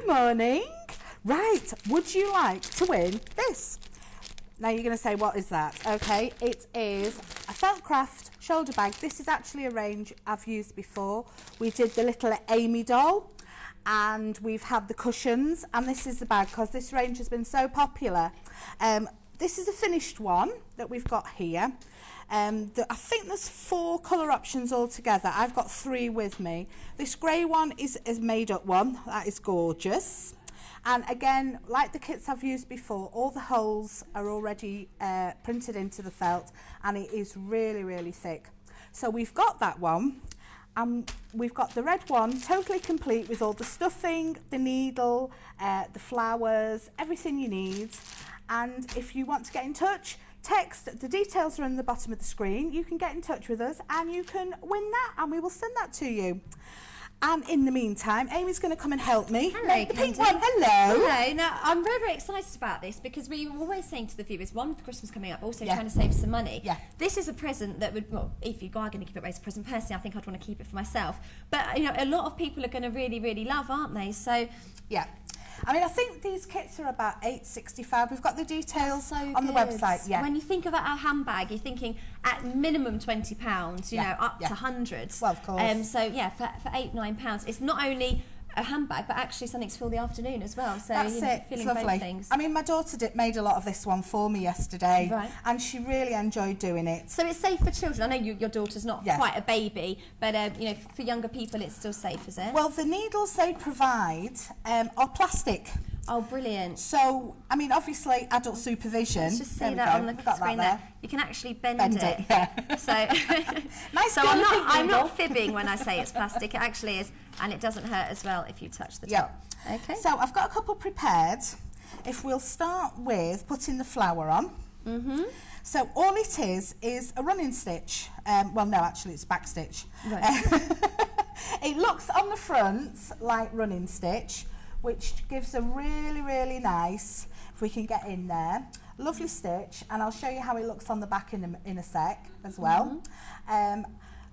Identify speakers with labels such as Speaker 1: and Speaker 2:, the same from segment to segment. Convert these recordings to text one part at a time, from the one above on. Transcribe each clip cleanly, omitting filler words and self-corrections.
Speaker 1: Good morning. Right, would you like to win this? Now you're going to say, what is that? Okay, it is a Feltcraft shoulder bag. This is actually a range I've used before. We did the little Amy doll, and we've had the cushions, and this is the bag because this range has been so popular. This is a finished one that we've got here. I think there's 4 colour options altogether. I've got 3 with me. This grey one is a made up one. That is gorgeous. And again, like the kits I've used before, all the holes are already printed into the felt, and it is really, really thick. So we've got that one, and we've got the red one totally complete with all the stuffing, the needle, the flowers, everything you need. And if you want to get in touch, text, the details are in the bottom of the screen. You can get in touch with us and you can win that, and we will send that to you. And in the meantime, Amy's going to come and help me.
Speaker 2: Hello,
Speaker 1: the pink one. Hello.
Speaker 2: Hello. Now, I'm very, very excited about this because we were always saying to the viewers, one, for Christmas coming up, also trying to save some money.
Speaker 1: Yeah.
Speaker 2: This is a present that would, well, if you are going to keep it as a present, personally, I think I'd want to keep it for myself. But, you know, a lot of people are going to really, really love, aren't they? So,
Speaker 1: yeah. I mean, I think these kits are about £8.65. We've got the details on the website. Yeah.
Speaker 2: When you think about our handbag, you're thinking at minimum £20, you know, up to hundreds.
Speaker 1: Well, of course.
Speaker 2: So yeah, for £8-9, it's not only a handbag, but actually something to fill the afternoon as well. So
Speaker 1: that's it.
Speaker 2: Feeling
Speaker 1: It's lovely.
Speaker 2: both things.
Speaker 1: I mean, my daughter made a lot of this one for me yesterday,
Speaker 2: right,
Speaker 1: and she really enjoyed doing it.
Speaker 2: So it's safe for children. I know your daughter's not quite a baby, but you know, for younger people, it's still safe, is it?
Speaker 1: Well, the needles they provide are plastic.
Speaker 2: Oh, brilliant.
Speaker 1: So, I mean, obviously, adult supervision.
Speaker 2: Let's just see that on the screen there. You can actually bend it.
Speaker 1: Yeah.
Speaker 2: So,
Speaker 1: nice.
Speaker 2: So I'm not fibbing when I say it's plastic. It actually is, and it doesn't hurt as well if you touch the top. Okay.
Speaker 1: So I've got a couple prepared. If we'll start with putting the flower on. So all it is a running stitch. Well, no, actually, it's back stitch. Right. It looks on the front like running stitch, which gives a really, really nice, if we can get in there, lovely stitch, and I'll show you how it looks on the back in a sec as well.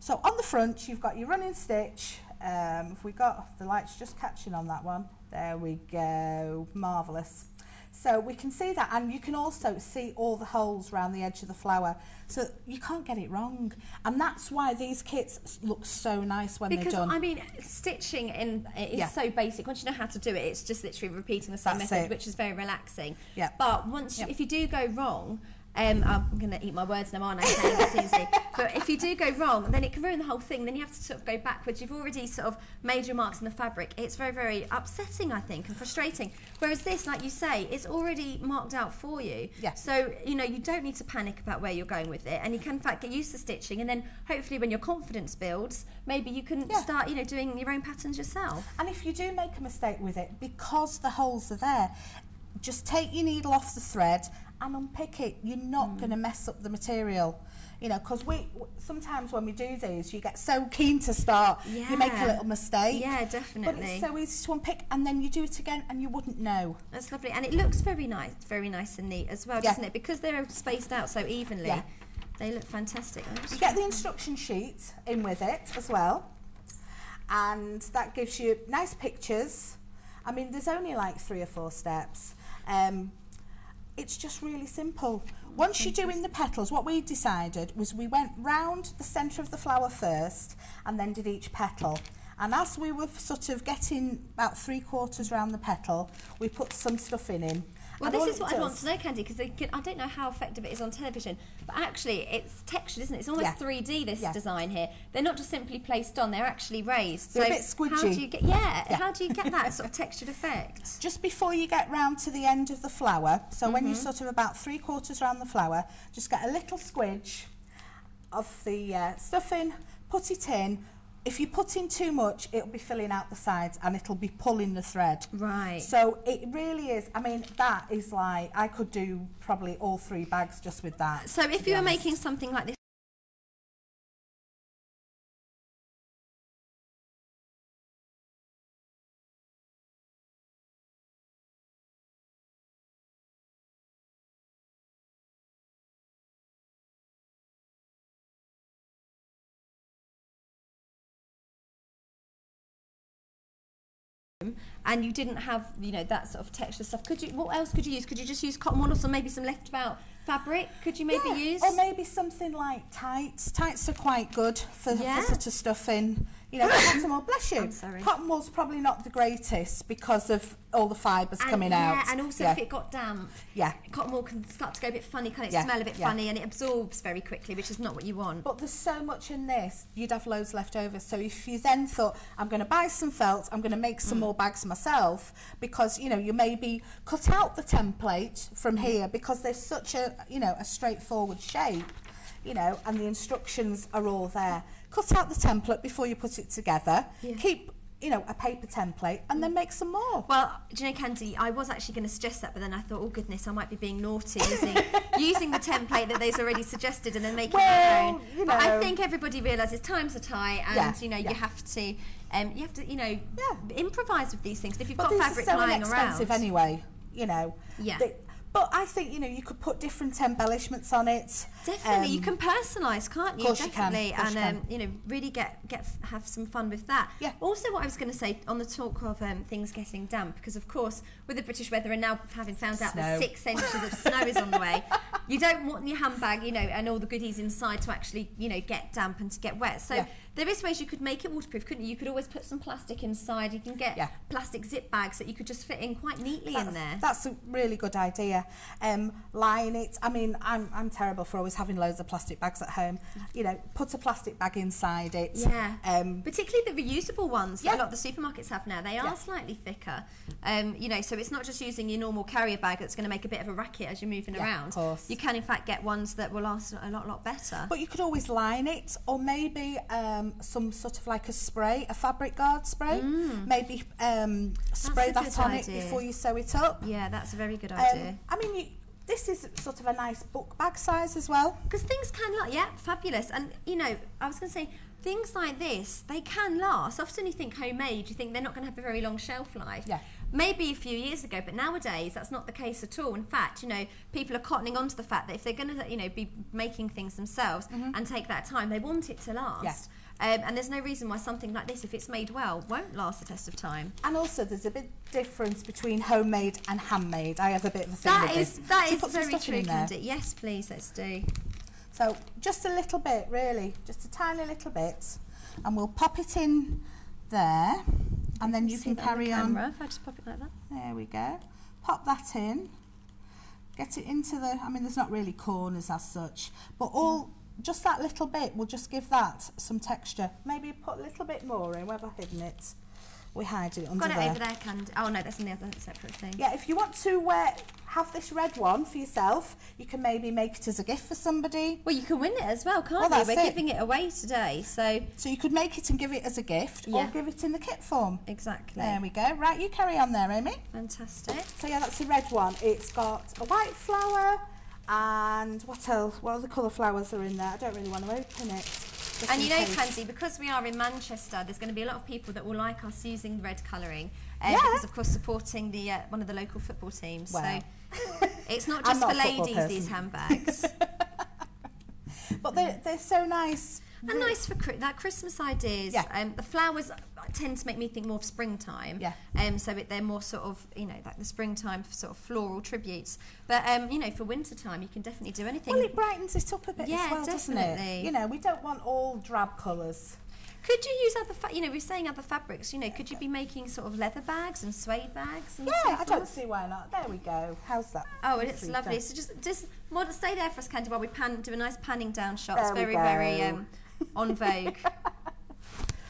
Speaker 1: So on the front, you've got your running stitch. If we got, the light's just catching on that one. There we go, marvellous. So we can see that, and you can also see all the holes around the edge of the flower, so you can't get it wrong. And that's why these kits look so nice when they're done.
Speaker 2: Because, I mean, stitching is so basic. Once you know how to do it, it's just literally repeating the same method, which is very relaxing. Yeah. But once if you do go wrong, I'm going to eat my words now, aren't I? Saying it's easy. But if you do go wrong, then it can ruin the whole thing. Then you have to sort of go backwards. You've already sort of made your marks in the fabric. It's very, very upsetting, I think, and frustrating. Whereas this, like you say, it's already marked out for you. Yeah. So, you know, you don't need to panic about where you're going with it. And you can, in fact, get used to stitching. And then hopefully when your confidence builds, maybe you can start, you know, doing your own patterns yourself.
Speaker 1: And if you do make a mistake with it, because the holes are there, just take your needle off the thread and unpick it. You're not going to mess up the material, you know, because sometimes when we do these, you get so keen to start, you make a little mistake.
Speaker 2: Yeah, definitely.
Speaker 1: But it's so easy to unpick, and then you do it again and you wouldn't know.
Speaker 2: That's lovely, and it looks very nice and neat as well, doesn't it? Because they're spaced out so evenly, they look fantastic.
Speaker 1: You get the instruction sheet in with it as well, and that gives you nice pictures. I mean, there's only like 3 or 4 steps. It's just really simple. Once you're doing the petals, what we decided was we went round the centre of the flower first and then did each petal. And as we were sort of getting about 3/4 round the petal, we put some stuff in.
Speaker 2: Well, this is what I want to know, Candy, because I don't know how effective it is on television, but actually it's textured, isn't it? It's almost 3D, this design here. They're not just simply placed on, they're actually raised.
Speaker 1: They're a bit squidgy.
Speaker 2: How do you get, how do you get that sort of textured effect?
Speaker 1: Just before you get round to the end of the flower, so when you're sort of about 3/4 round the flower, just get a little squidge of the stuffing, put it in. If you put in too much, it'll be filling out the sides and it'll be pulling the thread. Right. So it really is, I mean, that is like, I could do probably all 3 bags just with that.
Speaker 2: So if you were making something like this, and you didn't have, you know, that sort of texture stuff, what else could you use? Could you just use cotton wool or maybe some left about fabric? Could you maybe use?
Speaker 1: Or maybe something like tights. Tights are quite good for sort of stuffing. You know, cotton wool, bless you.
Speaker 2: I'm sorry.
Speaker 1: Cotton wool's probably not the greatest because of all the fibres coming out.
Speaker 2: Yeah, and also if it got damp, cotton wool can start to go a bit funny, kind of smell a bit funny, and it absorbs very quickly, which is not what you want.
Speaker 1: But there's so much in this, you'd have loads left over. So if you then thought, I'm going to buy some felt, I'm going to make some more bags myself, because, you know, you maybe cut out the template from here because there's such a, you know, a straightforward shape, you know, and the instructions are all there. Cut out the template before you put it together. Keep, you know, a paper template, and then make some more.
Speaker 2: Well, do you know, Candy, I was actually going to suggest that, but then I thought, oh goodness, I might be being naughty using the template that they've already suggested and then making my own.
Speaker 1: You know,
Speaker 2: but I think everybody realises times are tight, and you know, you have to, you know, improvise with these things. And if you've got fabric lying around,
Speaker 1: inexpensive anyway, you know. But I think, you know, you could put different embellishments on it.
Speaker 2: Definitely, you can personalise, can't you?
Speaker 1: Of course
Speaker 2: Definitely,
Speaker 1: you can.
Speaker 2: And you know, really have some fun with that. Also, what I was going to say on the talk of things getting damp, because of course, with the British weather and now having found out that 6 inches of snow is on the way, you don't want your handbag, you know, and all the goodies inside to actually, you know, get damp and to get wet. So there is ways you could make it waterproof, couldn't you? You could always put some plastic inside. You can get plastic zip bags that you could just fit in quite neatly in there.
Speaker 1: That's a really good idea. Line it. I mean, I'm terrible for always having loads of plastic bags at home. You know, put a plastic bag inside it.
Speaker 2: Particularly the reusable ones that a lot of the supermarkets have now. They are slightly thicker. You know, so it's not just using your normal carrier bag that's going to make a bit of a racket as you're moving around.
Speaker 1: Of course.
Speaker 2: You can in fact get ones that will last a lot better.
Speaker 1: But you could always line it, or maybe some sort of like a spray, a fabric guard spray. Maybe spray that on it before you sew it up.
Speaker 2: Yeah, that's a very good idea.
Speaker 1: I mean, this is sort of a nice book bag size as well.
Speaker 2: Because things can last, fabulous. And, you know, I was going to say, things like this, they can last. Often you think homemade, you think they're not going to have a very long shelf life. Maybe a few years ago, but nowadays that's not the case at all. In fact, you know, people are cottoning on to the fact that if they're going to, you know, be making things themselves and take that time, they want it to last. And there's no reason why something like this, if it's made well, won't last the test of time.
Speaker 1: And also, there's a big difference between homemade and handmade. I have a bit of a thing with this.
Speaker 2: That is very true, Candy. Yes, please, let's do.
Speaker 1: So, just a little bit, really. Just a tiny little bit. And we'll pop it in there. And then you can carry on.
Speaker 2: If I just pop it like that.
Speaker 1: There we go. Pop that in. Get it into the... I mean, there's not really corners as such. But just that little bit will just give that some texture. Maybe put a little bit more in. Where have I hidden it? We hide it under there.
Speaker 2: Got it over there, Candy. Oh no, that's in the other separate thing.
Speaker 1: Yeah, if you want to have this red one for yourself, you can maybe make it as a gift for somebody.
Speaker 2: Well, you can win it as well, can't you? We're giving it away today, so
Speaker 1: you could make it and give it as a gift, or give it in the kit form.
Speaker 2: Exactly.
Speaker 1: There we go. Right, you carry on there, Amy.
Speaker 2: Fantastic.
Speaker 1: So yeah, that's the red one. It's got a white flower. And what else? What other colour flowers are in there? I don't really want to open it.
Speaker 2: And you know, Candy, because we are in Manchester, there's going to be a lot of people that will like us using the red colouring. Because, of course, supporting the one of the local football teams.
Speaker 1: Wow.
Speaker 2: So it's not just for ladies, these handbags.
Speaker 1: But they're so nice.
Speaker 2: And nice for that Christmas ideas. The flowers tend to make me think more of springtime. So they're more sort of, you know, like the springtime sort of floral tributes. But, you know, for winter time, you can definitely do anything.
Speaker 1: Well, it brightens it up a bit as well,
Speaker 2: definitely.
Speaker 1: Doesn't it? You know, we don't want all drab colours.
Speaker 2: Could you use other, you know, we're saying other fabrics, you know, could you be making sort of leather bags and suede bags? And so
Speaker 1: I don't see why not. There we go. How's that?
Speaker 2: Oh, it's lovely. So just stay there for us, Candy, while we do a nice panning down shot. It's very, very on vogue.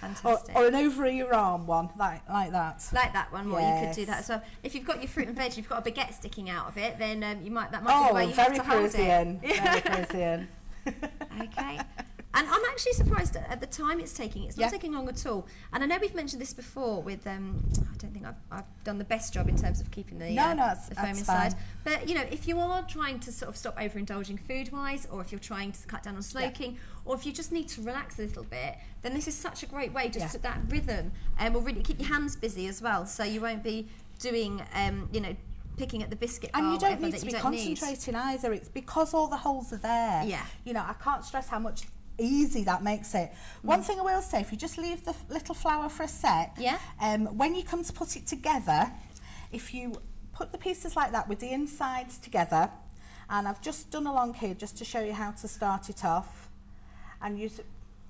Speaker 2: Fantastic.
Speaker 1: Or an over your arm one, like that.
Speaker 2: Like that one, you could do that as well. If you've got your fruit and veg, you've got a baguette sticking out of it, then that might be the way you have to hold it.
Speaker 1: Very Parisian.
Speaker 2: Okay. And I'm actually surprised at the time it's taking. It's not taking long at all. And I know we've mentioned this before with, I don't think I've done the best job in terms of keeping the foam inside. Fine. But, you know, if you are trying to sort of stop overindulging food-wise, or if you're trying to cut down on smoking, or if you just need to relax a little bit, then this is such a great way just to that rhythm. Will really keep your hands busy as well, so you won't be doing, you know, picking at the biscuit bar.
Speaker 1: And you don't need to be concentrating either. It's because all the holes are there.
Speaker 2: Yeah.
Speaker 1: You know, I can't stress how much easy that makes it. One thing I will say, if you just leave the little flower for a sec, when you come to put it together, if you put the pieces like that with the insides together, and I've just done along here just to show you how to start it off, and use it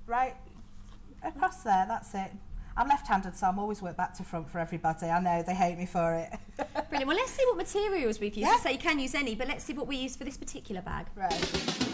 Speaker 1: right across there, that's it. I'm left-handed, so I'm always work back to front for everybody. I know, they hate me for it.
Speaker 2: Brilliant. Well, let's see what materials we've used. So you can use any, but let's see what we use for this particular bag.
Speaker 1: Right.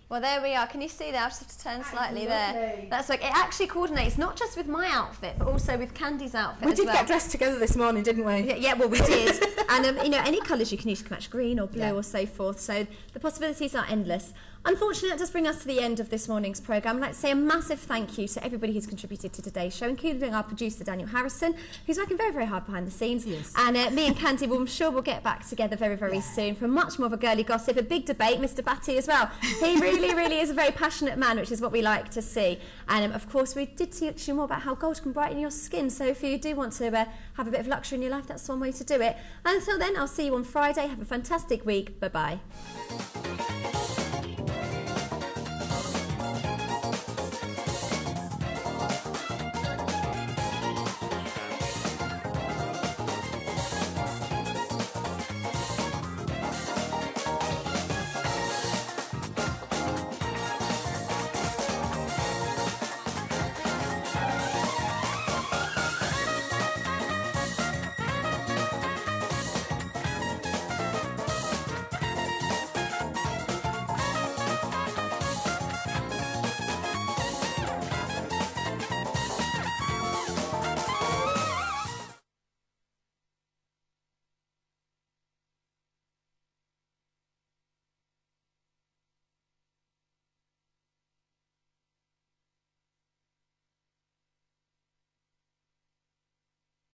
Speaker 2: Well, there we are. Can you see there? I just have to turn slightly there. That's like, it actually coordinates not just with my outfit, but also with Candy's outfit as well.
Speaker 1: We did get dressed together this morning, didn't we?
Speaker 2: Yeah, well, we did. And, you know, any colours you can use to match green or blue or so forth. So the possibilities are endless. Unfortunately, that does bring us to the end of this morning's programme. I'd like to say a massive thank you to everybody who's contributed to today's show, including our producer, Daniel Harrison, who's working very, very hard behind the scenes. Yes. And me and Candy, well, I'm sure we'll get back together very, very soon for much more of a girly gossip, a big debate. Mr. Batty as well. He really, really is a very passionate man, which is what we like to see. And, of course, we did teach you more about how gold can brighten your skin. So if you do want to have a bit of luxury in your life, that's one way to do it. And until then, I'll see you on Friday. Have a fantastic week. Bye-bye.